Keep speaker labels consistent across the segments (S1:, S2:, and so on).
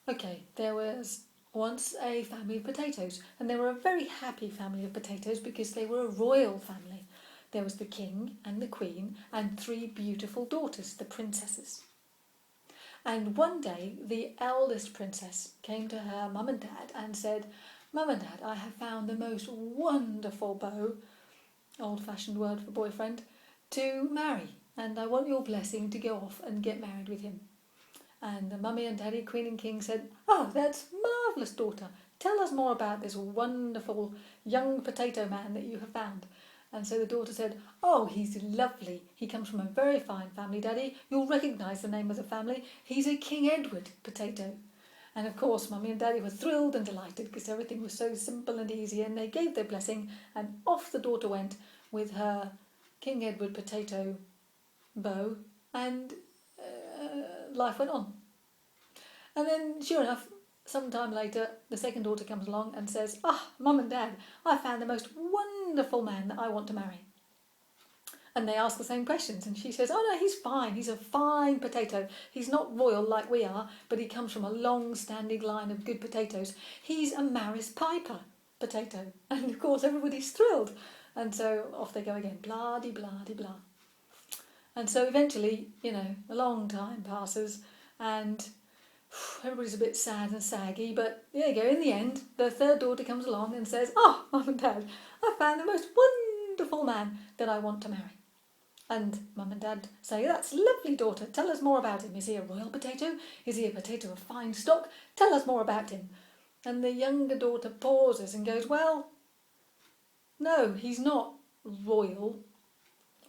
S1: Okay, there was once a family of potatoes, and they were a very happy family of potatoes because they were a royal family. There was the king and the queen and three beautiful daughters, the princesses. And one day, the eldest princess came to her mum and dad and said, "Mum and dad, I have found the most wonderful beau, old-fashioned word for boyfriend, to marry, and I want your blessing to go off and get married with him." And the mummy and daddy, queen and king, said, "Oh, that's marvellous, daughter. Tell us more about this wonderful young potato man that you have found." And so the daughter said, "Oh, he's lovely. He comes from a very fine family, Daddy. You'll recognise the name of the family. He's a King Edward potato." And of course, Mummy and Daddy were thrilled and delighted because everything was so simple and easy, and they gave their blessing, and off the daughter went with her King Edward potato bow, and life went on. And then, sure enough, some time later, the second daughter comes along and says, Mum and Dad, I found the most wonderful man that I want to marry." And they ask the same questions, and she says, "Oh no, he's fine. He's a fine potato. He's not royal like we are, but he comes from a long-standing line of good potatoes. He's a Maris Piper potato." And of course, everybody's thrilled. And so off they go again, blah-de-blah-de-blah. And so eventually, a long time passes, and everybody's a bit sad and saggy, but there you go. In the end, the third daughter comes along and says, Mum and Dad, I found the most wonderful man that I want to marry." And Mum and Dad say, "That's lovely, daughter. Tell us more about him. Is he a royal potato? Is he a potato of fine stock? Tell us more about him." And the younger daughter pauses and goes, "Well, no, he's not royal.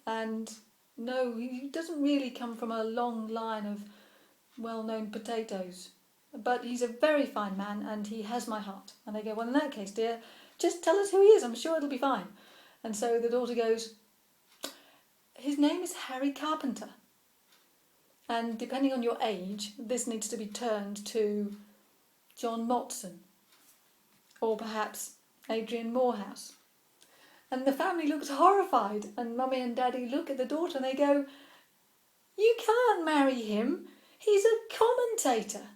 S1: And no, he doesn't really come from a long line of well-known potatoes. But he's a very fine man and he has my heart." And they go, "Well, in that case, dear, just tell us who he is. I'm sure it'll be fine." And so the daughter goes, "His name is Harry Carpenter." And depending on your age, this needs to be turned to John Motson or perhaps Adrian Morehouse. And the family looks horrified, and Mummy and Daddy look at the daughter and they go, "You can't marry him. He's a commentator."